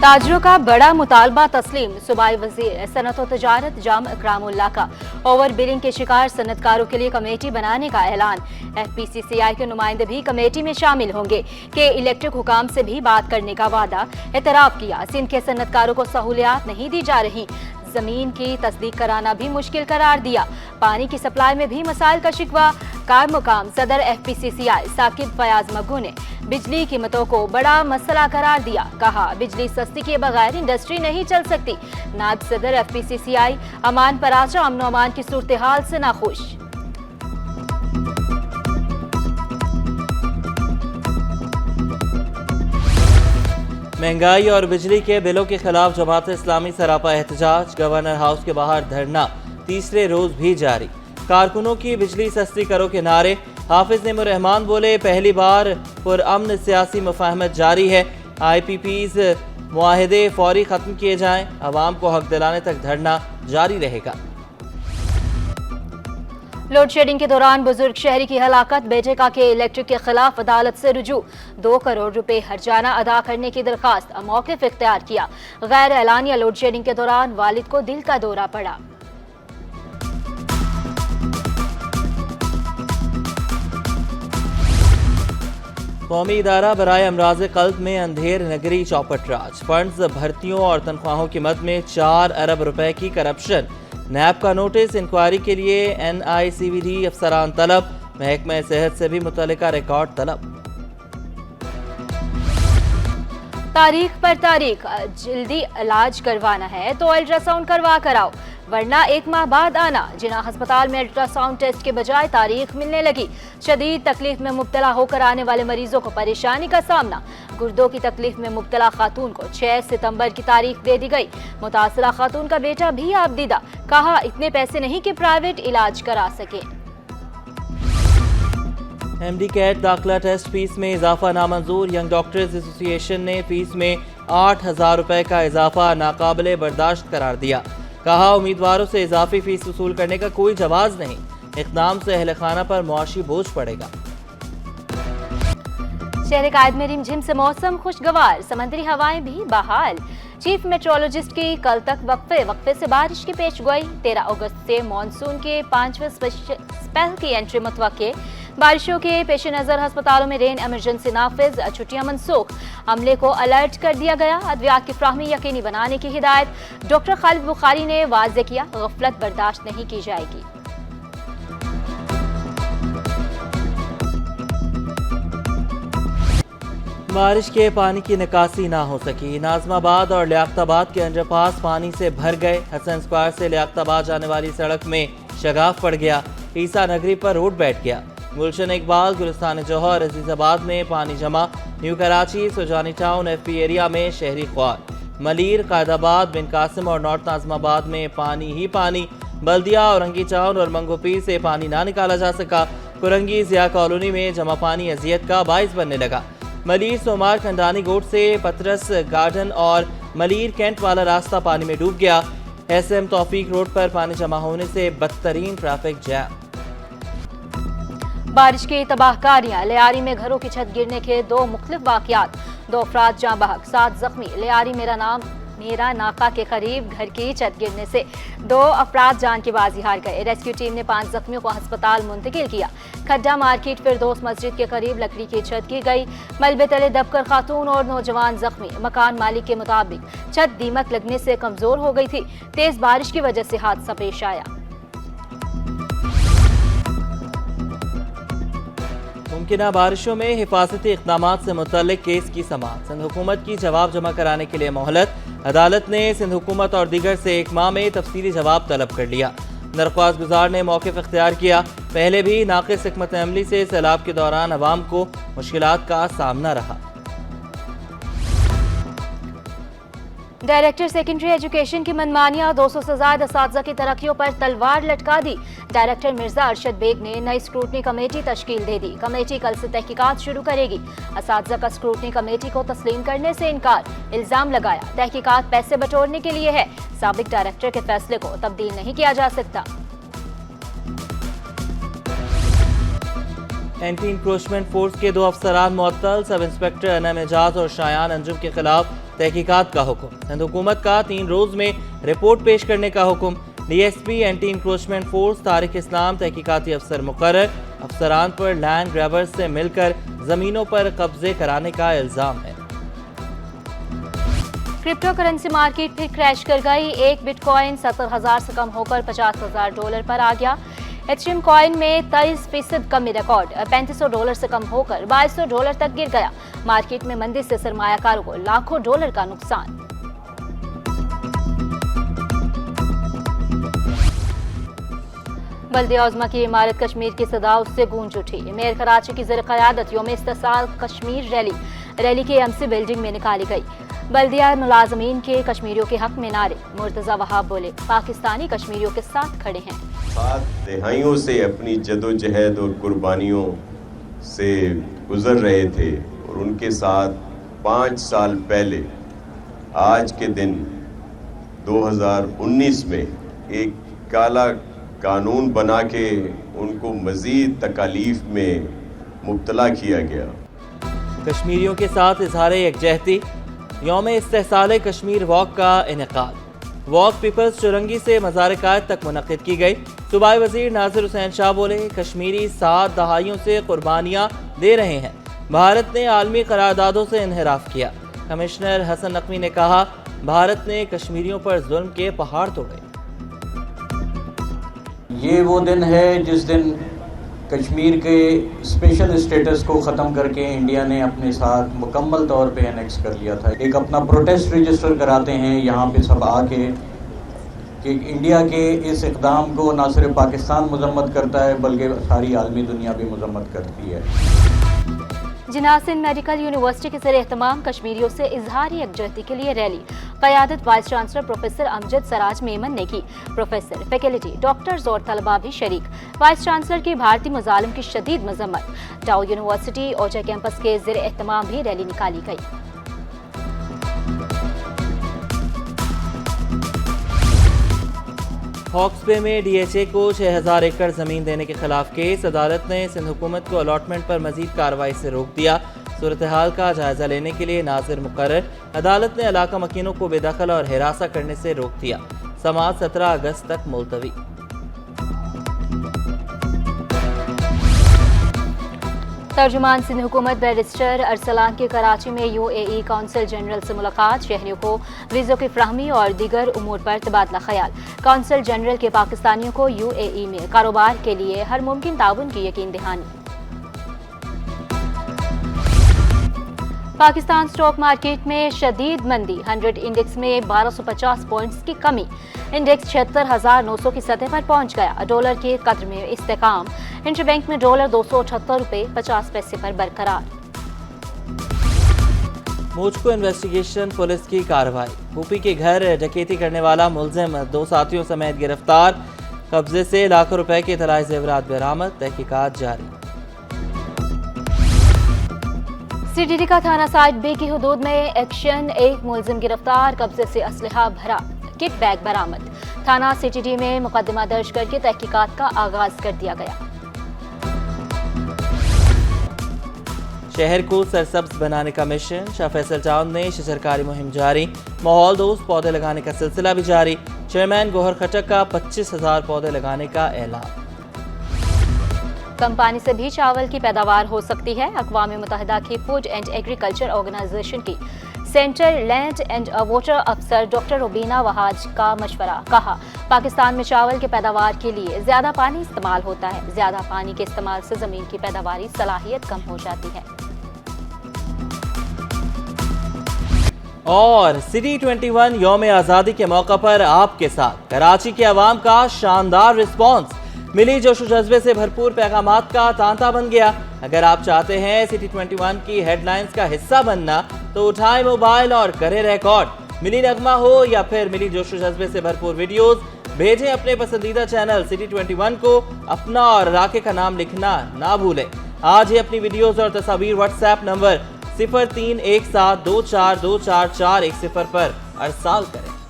ताजरों का बड़ा मुतालबा तस्लीम। सूबाई वजीर सनत व तजारत जाम इकरामुल्लाह का ओवर बिलिंग के शिकार सनतकारों के लिए कमेटी बनाने का ऐलान। FPCCI के नुमाइंदे भी कमेटी में शामिल होंगे कि इलेक्ट्रिक हुकाम से भी बात करने का वादा एतराफ किया। सिंध के सनतकारों को सहूलियात नहीं दी जा रही, जमीन की तस्दीक कराना भी मुश्किल करार दिया। पानी की सप्लाई में भी मसाइल का शिकवा। कार मुकाम सदर FPCCI साकिब फयाज मग्गू ने बिजली कीमतों को बड़ा मसला करार दिया। कहा, बिजली सस्ती के बगैर इंडस्ट्री नहीं चल सकती। नायब सदर FPCCI अमान पराचा अमन अमान की सूरत हाल से नाखुश। महंगाई और बिजली के बिलों के खिलाफ जमात इस्लामी सरापा एहतजाज। गवर्नर हाउस के बाहर धरना तीसरे रोज भी जारी। कारकुनों की बिजली सस्ती करो के नारे। हाफिज नेमुर रहमान बोले, पहली बार पुरअमन सियासी मुफाहमत जारी है। IPPs मुआहदे फौरी खत्म किए जाएं। अवाम को हक दिलाने तक धरना जारी रहेगा। लोड शेडिंग के दौरान बुजुर्ग शहरी की हलाकत। बेटे का के इलेक्ट्रिक के खिलाफ अदालत से रुजू। 2 करोड़ रुपए हर्जाना अदा करने की दरखास्त मौक़िफ़ इख्तियार किया। गैर एलानिया लोड शेडिंग के दौरान वालिद को दिल का दौरा पड़ा। कौमी इदारा बराए अमराज कल्ब में अंधेर नगरी चौपट राज। फंड्स, भर्तियों और तनख्वाहों की मद में 4 अरब रुपए की करप्शन। नैब का नोटिस। इंक्वायरी के लिए NICVD अफसरान तलब। महकमा सेहत से भी मुतल्लिका रिकॉर्ड तलब। तारीख पर तारीख। जल्दी इलाज करवाना है तो अल्ट्रासाउंड करवा कराओ, वरना 1 माह बाद आना। जिना अस्पताल में अल्ट्रासाउंड टेस्ट के बजाय तारीख मिलने लगी। शदीद तकलीफ में मुब्तला होकर आने वाले मरीजों को परेशानी का सामना। गुर्दों की तकलीफ में मुब्तला खातून को 6 सितंबर की तारीख दे दी गई। मुतासरा खातून का बेटा भी आपदीदा। कहा, इतने पैसे नहीं कि प्राइवेट इलाज करा सके। MD कैट दाखिला टेस्ट फीस में इजाफा नामंजूर। यंग डॉक्टर्स एसोसिएशन ने फीस में 8,000 रुपए का इजाफा नाकाबिले बर्दाश्त करार दिया। कहा, उम्मीदवारों से इजाफी फीस वसूल करने का कोई जवाज नहीं। इक़दाम से अहल खाना पर मुआशी बोझ पड़ेगा। शहर कायद में रिमझिम से मौसम खुशगवार। समंदरी हवाएं भी बहाल। चीफ मेट्रोलॉजिस्ट की कल तक वक्फे से बारिश की पेशगोई। 13 अगस्त से मानसून के 5वें स्पेल की एंट्री मुतवक्के। बारिशों के पेश नज़र अस्पतालों में रेन इमरजेंसी नाफिज। छुट्टियां मनसूख। अमले को अलर्ट कर दिया गया। अद्वियात की फ्राहमी यकीनी बनाने की हिदायत। डॉक्टर खालिद बुखारी ने वाज़े किया, गफलत बर्दाश्त नहीं की जाएगी। बारिश के पानी की निकासी ना हो सकी। नाजमाबाद और लियाकताबाद के अंडरपास पानी से भर गए। हसन स्क्वायर से लियाकताबाद जाने वाली सड़क में शगाफ पड़ गया। ईसा नगरी पर रोड बैठ गया। गुलशन इकबाल, गुलिस्तान जौहर, अजीजाबाद में पानी जमा। New Karachi, Sujani town FP area में शहरी ख्वार। मलीर, कायदाबाद, बिन कासिम और नॉर्थ नाजमाबाद में पानी ही पानी। बल्दिया, औरंगी टाउन और मंगोपीर से पानी ना निकाला जा सका। कुरंगी जिया कॉलोनी में जमा पानी अजियत का बाइस बनने लगा। मलीर, सोमार, खंडानी गोट से पतरस गार्डन और मलीर कैंट वाला रास्ता पानी में डूब गया। SM तौफीक रोड पर पानी जमा होने से बदतरीन ट्रैफिक जैम। बारिश की तबाहकारियां। लियारी में घरों की छत गिरने के 2 मुख्तलिफ वाकयात। 2 अफराद जाँ बहक, 7 जख्मी। लियारी मेरा नाका के करीब घर की छत गिरने से 2 अफराद जान की बाजी हार गए। रेस्क्यू टीम ने 5 जख्मियों को अस्पताल मुंतकिल किया। खड्डा मार्केट फिरदौस मस्जिद के करीब लकड़ी की छत गिर गई। मलबे तले दबकर खातून और नौजवान जख्मी। मकान मालिक के मुताबिक छत दीमक लगने से कमजोर हो गई थी। तेज बारिश की वजह से हादसा पेश आया। मुमकिना बारिशों में हिफाजती इक़दामात से मुतल्लिक केस की समाअत। सिंध हुकूमत की जवाब जमा कराने के लिए मोहलत। अदालत ने सिंध हुकूमत और दीगर से 1 माह में तफसीली जवाब तलब कर लिया। दरख्वास्त गुजार ने मौक़िफ़ इख्तियार किया। पहले भी नाक़िस हिकमत अमली से सैलाब के दौरान अवाम को मुश्किलात का सामना रहा। डायरेक्टर सेकेंडरी एजुकेशन की मनमानियां। 200 से ज्यादा असातिज़ा की तरक्कियों पर तलवार लटका दी। डायरेक्टर मिर्जा अरशद बेग ने नई स्क्रूटनी कमेटी तश्कील दे दी। कमेटी कल से तहकीकात शुरू करेगी। असातिज़ा का स्क्रूटनी कमेटी को तस्लीम करने से इनकार। इल्जाम लगाया, तहकीकात पैसे बटोरने के लिए है। साबिक डायरेक्टर के फैसले को तब्दील नहीं किया जा सकता। एंटी इंक्रोचमेंट फोर्स के 2 अफसरान मुअत्तल, सब इंस्पेक्टर अनम एजाज और शायान अंजुम के खिलाफ तहकीकात का हुक्म। सिंध हुकूमत का 3 रोज में रिपोर्ट पेश करने का हुक्म। DSP anti encroachment force Tariq Islam तहकीकाती अफसर मुकर्रर। अफसरान पर लैंड ग्रैबर्स से मिलकर जमीनों पर कब्जे कराने का इल्जाम है। क्रिप्टो करेंसी मार्केट फिर क्रैश कर गई। एक बिटकॉइन 70,000 से कम होकर $50,000 पर आ गया। एथेरियम कॉइन में 23% कमी रिकॉर्ड, $3500 से कम होकर $2200 तक गिर गया। मार्केट में मंदी से सरमायाकारों को लाखों डॉलर का नुकसान। बल्दिया उज़्मा की इमारत कश्मीर की सदा उससे गूंज उठी। मेयर कराची की ज़र क़यादत यौम इस्तिक़लाल कश्मीर रैली के एमसी बिल्डिंग में निकाली गई। बल्दिया मुलाजमीन के कश्मीरियों के हक में नारे। मुर्तज़ा वहाब बोले, पाकिस्तानी कश्मीरियों के साथ खड़े हैं। 7 दहाइयों से अपनी जदोजहद और कुर्बानियों से गुजर रहे थे और उनके साथ 5 साल पहले आज के दिन 2019 में एक काला कानून बना के उनको मज़ीद तकालीफ में मुब्तला किया गया। कश्मीरियों के साथ इजहार यकजहती। यौम इस्तिहसाल कश्मीर वॉक का इनेकाद। वॉक पीपल्स चुरंगी से मज़ार कायद तक मुनक़िद की गई। सूबाई वज़ीर नासिर हुसैन शाह बोले, कश्मीरी 7 दहाइयों से कुर्बानियाँ दे रहे हैं। भारत ने आलमी करारदादों से इन्हिराफ किया। कमिश्नर हसन नकवी ने कहा, भारत ने कश्मीरियों पर जुल्म के पहाड़ तोड़े। ये वो दिन है जिस दिन कश्मीर के स्पेशल स्टेटस को ख़त्म करके इंडिया ने अपने साथ मुकम्मल तौर पे एनेक्स कर लिया था। एक अपना प्रोटेस्ट रजिस्टर कराते हैं यहाँ पे सब आके कि इंडिया के इस इक़दाम को ना सिर्फ पाकिस्तान मजम्मत करता है बल्कि सारी आलमी दुनिया भी मजम्मत करती है। जिन्ना सिंध मेडिकल यूनिवर्सिटी के ज़रिए एहतमाम कश्मीरियों से इजहार यकजहती के लिए रैली। क़यादत vice chancellor professor Amjad Siraj Memon ने की। प्रोफेसर, फैकल्टी, डॉक्टर्स और तलबा भी शरीक। वाइस चांसलर की भारतीय मुजालिम की शदीद मजम्मत। डाउ यूनिवर्सिटी ओजा कैंपस के ज़रिए एहतमाम भी रैली निकाली गई। हॉक्स बे में डीएचए को 6000 एकड़ जमीन देने के खिलाफ केस। अदालत ने सिंध हुकूमत को अलॉटमेंट पर मजीद कार्रवाई से रोक दिया। सूरत हाल का जायजा लेने के लिए नाजिर मुकर्रर। अदालत ने इलाका मकीनों को बेदखल और हिरासा करने से रोक दिया। समाअत 17 अगस्त तक मुलतवी। तर्जुमान सिंध हुकूमत बैरिस्टर अरसलान की कराची में यूएई कौंसल जनरल से मुलाकात। शहरियों को वीज़ों की फ्राहमी और दीगर उमूर पर तबादला ख्याल। कौंसल जनरल के पाकिस्तानियों को यूएई में कारोबार के लिए हर मुमकिन ताउन की यकीन दहानी। पाकिस्तान स्टॉक मार्केट में शदीद मंदी। 100 इंडेक्स में 1250 पॉइंट्स की कमी। इंडेक्स 76,900 की सतह पर पहुंच गया। डॉलर के कद्र में इस्तेकाम। इंटरबैंक में डॉलर 278 रुपये 50 पैसे पर बरकरार। मुझको इन्वेस्टिगेशन पुलिस की कार्रवाई। यूपी के घर डकैती करने वाला मुलजिम 2 साथियों समेत गिरफ्तार। कब्जे से लाखों रुपए के तलाई जेवरात बरामद। तहकीकात जारी। सीटीडी का थाना साइड बी की हुदूद में एक्शन। एक मुलजिम गिरफ्तार। कब्जे से असलहा भरा। किट बैग बरामद। थाना सीटीडी में मुकदमा दर्ज करके तहकीकात का आगाज कर दिया गया। शहर को सरसब्ज बनाने का मिशन। शाह फैसल टाउन में शजरकारी मुहिम जारी। माहौल दोस्त पौधे लगाने का सिलसिला भी जारी। चेयरमैन गोहर खटक का 25,000 पौधे लगाने का ऐलान। कम पानी से भी चावल की पैदावार हो सकती है। अक़वाम मुत्तहिदा की फूड एंड एग्रीकल्चर ऑर्गेनाइजेशन की सेंटर लैंड एंड वाटर अफसर डॉक्टर रुबीना वहाज का मशवरा। कहा, पाकिस्तान में चावल की पैदावार के लिए ज़्यादा पानी इस्तेमाल होता है। ज़्यादा पानी के इस्तेमाल से ज़मीन की पैदावारी सलाहियत कम हो जाती है। और सिटी 21 यौम आज़ादी के मौका पर आपके साथ कराची के अवाम का शानदार रिस्पॉन्स। मिली जोशो जज्बे से भरपूर पैगामात का तांता बन गया। अगर आप चाहते हैं सिटी 21 की हेडलाइंस का हिस्सा बनना तो उठाएं मोबाइल और करें रिकॉर्ड। मिली नगमा हो या फिर मिली जोशो जज्बे से भरपूर वीडियोस, भेजें अपने पसंदीदा चैनल सिटी 21 को। अपना और इलाके का नाम लिखना ना भूलें। आज ही अपनी वीडियोस और तस्वीर व्हाट्सएप नंबर 0317242441 पर अरसाल करें।